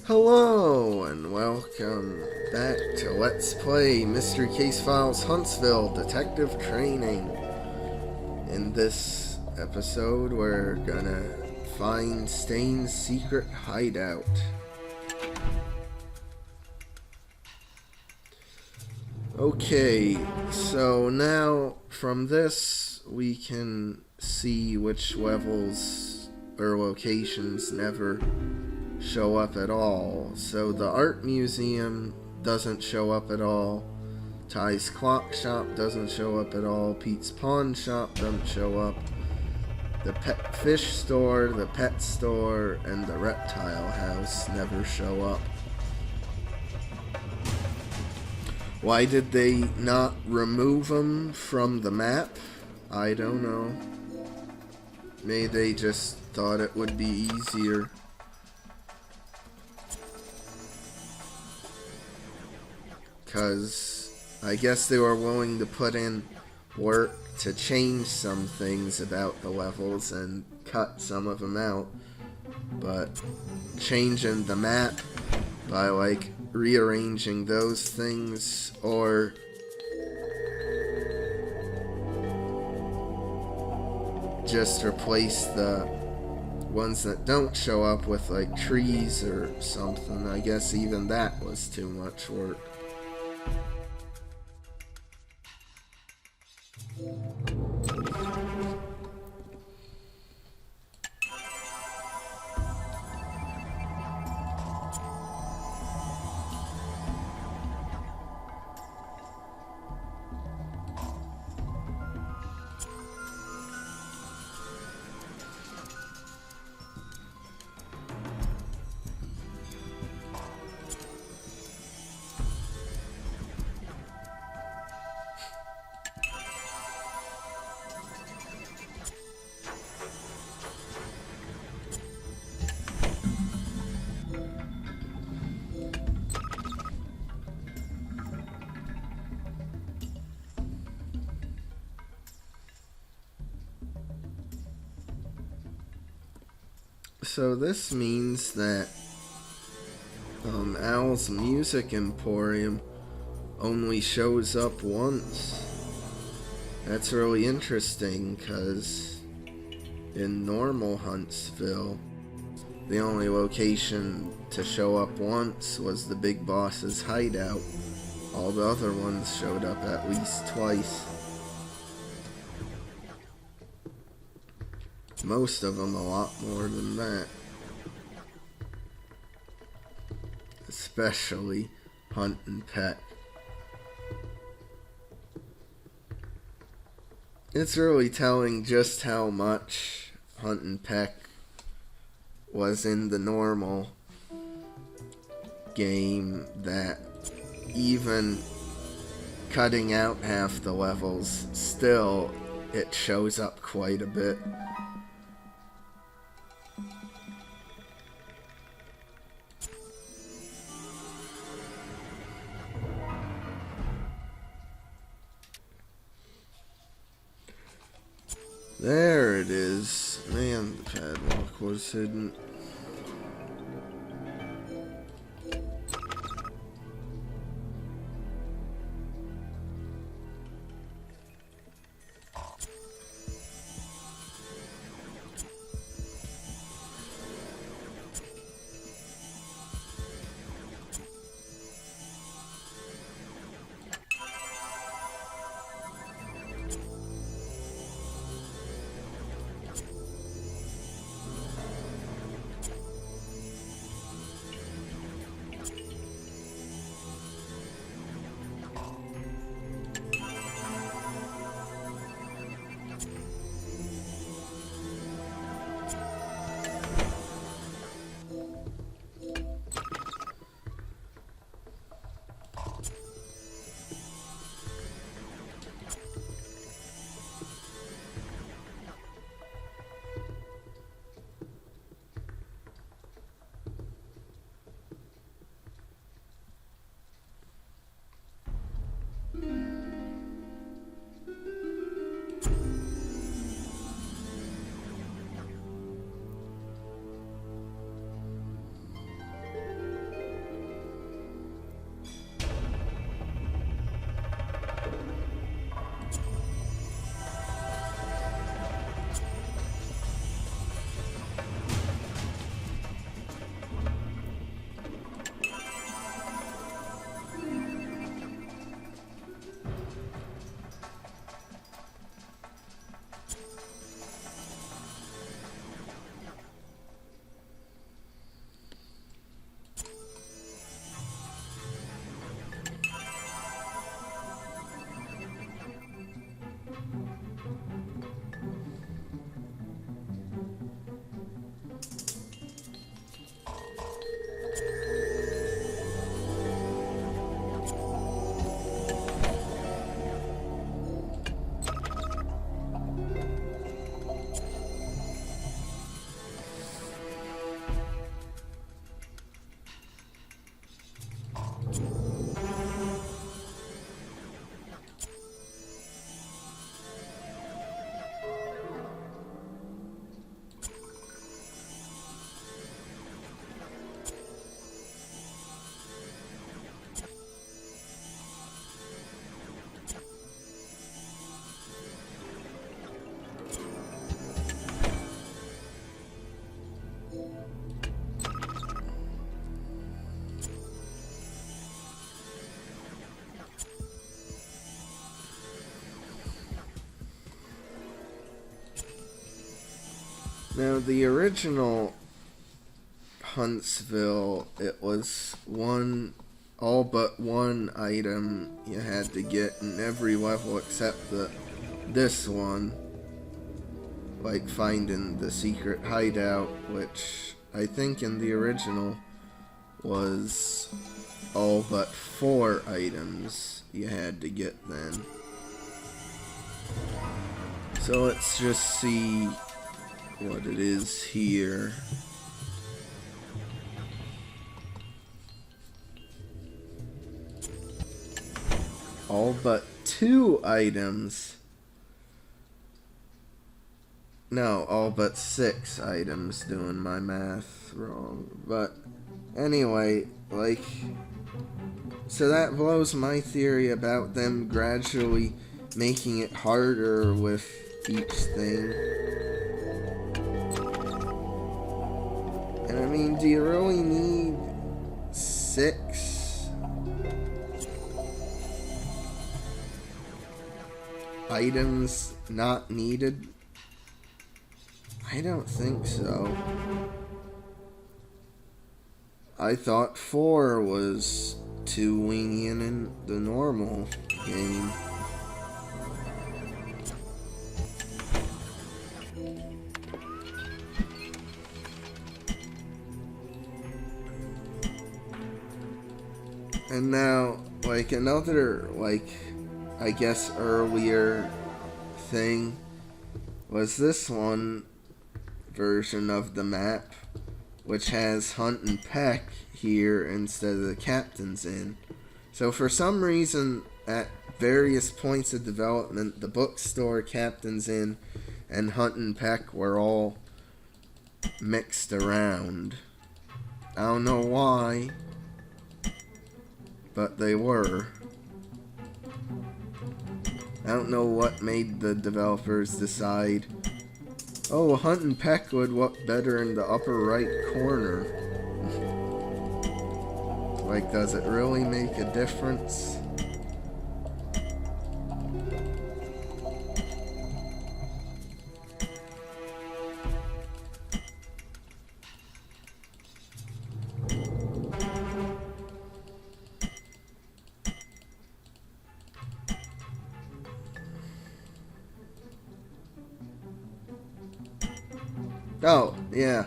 Hello and welcome back to Let's Play Mystery Case Files Huntsville Detective Training. In this episode, we're gonna find Stain's secret hideout. Okay, so now from this we can see which levels or locations never show up at all. So the art museum doesn't show up at all. Ty's clock shop doesn't show up at all. Pete's pawn shop doesn't show up. The pet fish store, the pet store, and the reptile house never show up. Why did they not remove them from the map? I don't know. Maybe they just thought it would be easier. Because I guess they were willing to put in work to change some things about the levels and cut some of them out. But changing the map by like rearranging those things or just replace the ones that don't show up with like trees or something, I guess even that was too much work. So this means that Al's Music Emporium only shows up once. That's really interesting because in normal Huntsville, the only location to show up once was the big boss's hideout. All the other ones showed up at least twice. Most of them a lot more than that. Especially Hunt and Peck. It's really telling just how much Hunt and Peck was in the normal game that even cutting out half the levels, still it shows up quite a bit. There it is. Man, the padlock was hidden. Now, the original Huntsville, it was all but one item you had to get in every level except this one. Like finding the secret hideout, which I think in the original was all but 4 items you had to get then. So let's just see what it is here. All but 2 items. No, all but 6 items, doing my math wrong. But anyway, like, so that blows my theory about them gradually making it harder with each thing. And I mean, do you really need 6 items not needed? I don't think so. I thought 4 was too lenient in the normal game. And now, like, another, like, I guess earlier thing was this one version of the map, which has Hunt and Peck here instead of the Captain's Inn. So for some reason, at various points of development, the bookstore, Captain's Inn, and Hunt and Peck were all mixed around. I don't know why, but they were. I don't know what made the developers decide, oh, Hunt and Peck would look better in the upper right corner. Like, does it really make a difference? Oh, yeah.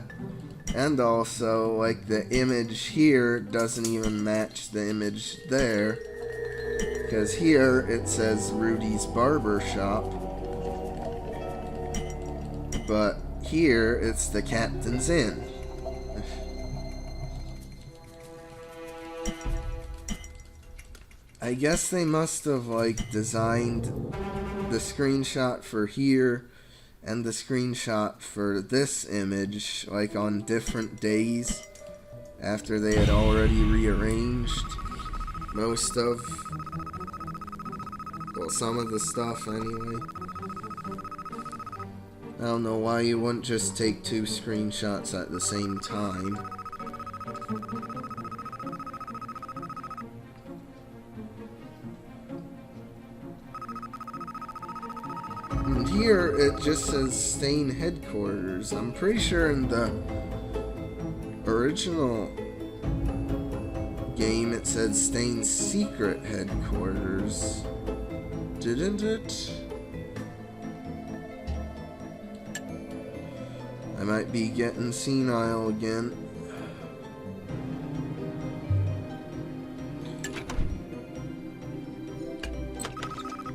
And also, like, the image here doesn't even match the image there. Because here it says Rudy's Barber Shop. But here it's the Captain's Inn. I guess they must have, like, designed the screenshot for here and the screenshot for this image, like, on different days after they had already rearranged most of, well, some of the stuff anyway. I don't know why you wouldn't just take 2 screenshots at the same time. And here it just says Stain Headquarters. I'm pretty sure in the original game it said Stain's Secret Headquarters. Didn't it? I might be getting senile again.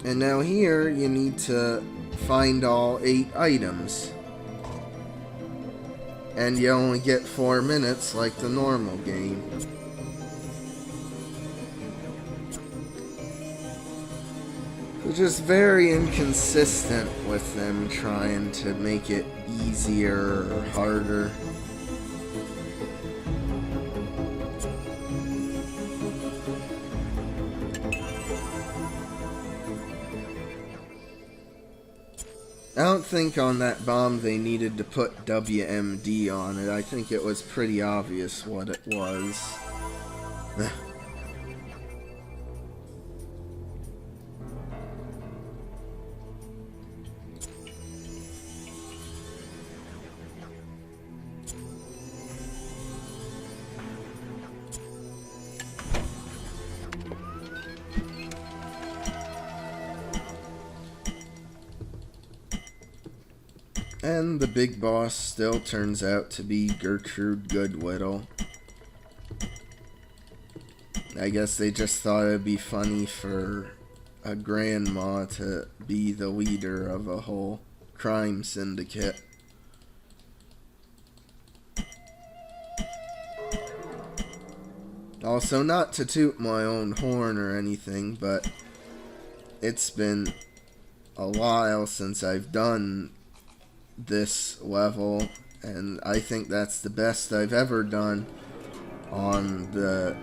And now here you need to find all 8 items. And you only get 4 minutes like the normal game. Which is very inconsistent with them trying to make it easier or harder. I don't think on that bomb they needed to put WMD on it. I think it was pretty obvious what it was. And the big boss still turns out to be Gertrude Goodwittle. I guess they just thought it'd be funny for a grandma to be the leader of a whole crime syndicate. Also, not to toot my own horn or anything, but it's been a while since I've done this level, and I think that's the best I've ever done on the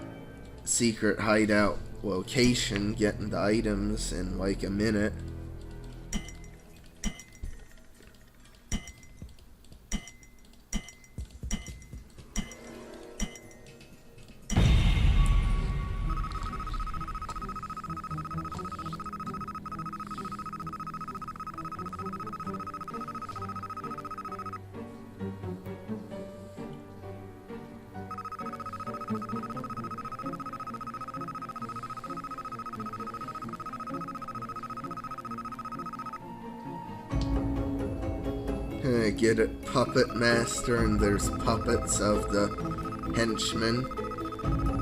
secret hideout location, getting the items in like a minute. Get it, Puppet Master, and there's puppets of the henchmen.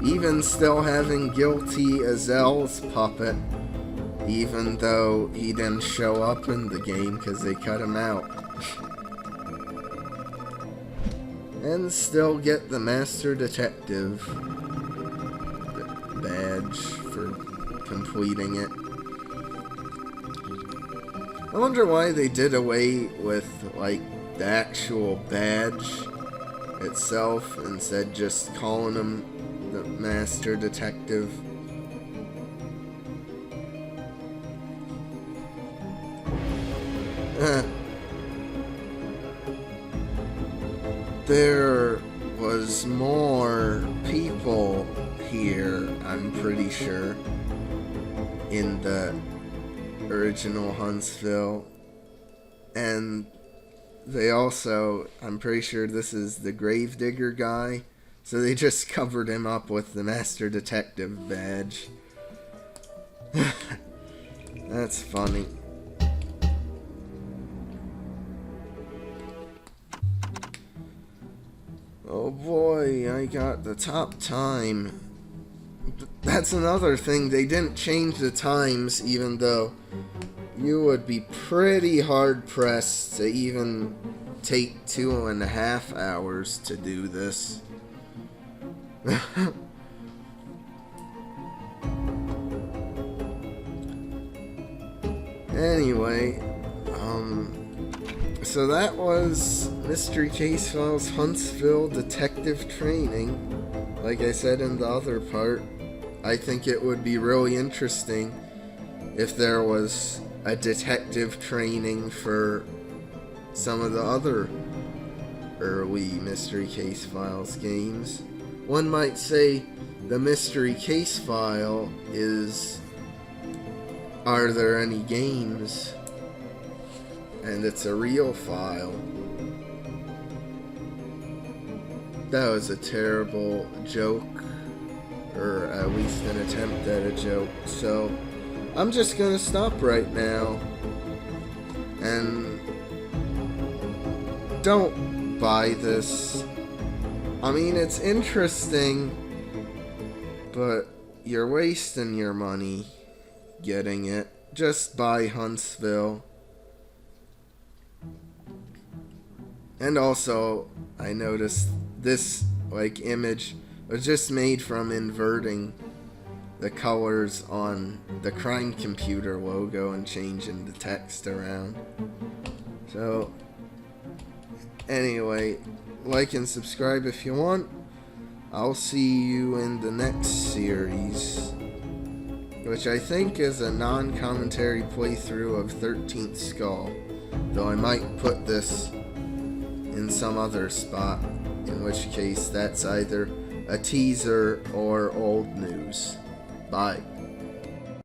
Even still having Guilty Azel's puppet, even though he didn't show up in the game because they cut him out. And still get the Master Detective badge for completing it. I wonder why they did away with, like, the actual badge itself, instead just calling him the Master Detective. There was more people here, I'm pretty sure, in the original Huntsville, and they also, I'm pretty sure this is the Gravedigger guy, so they just covered him up with the Master Detective badge. That's funny. Oh boy, I got the top time. That's another thing, they didn't change the times, even though you would be pretty hard pressed to even take 2.5 hours to do this. Anyway, so that was Mystery Case Files Huntsville Detective Training. Like I said in the other part, I think it would be really interesting if there was a detective training for some of the other early Mystery Case Files games. One might say the mystery case file is, are there any games? And it's a real file. That was a terrible joke, or at least an attempt at a joke, so I'm just gonna stop right now. And don't buy this. I mean, it's interesting, but you're wasting your money getting it. Just buy Huntsville. And also, I noticed this image was just made from inverting the colors on the Crime Computer logo and changing the text around. So, anyway, like and subscribe if you want. I'll see you in the next series, which I think is a non-commentary playthrough of 13th Skull, though I might put this in some other spot, in which case that's either a teaser or old news. Bye.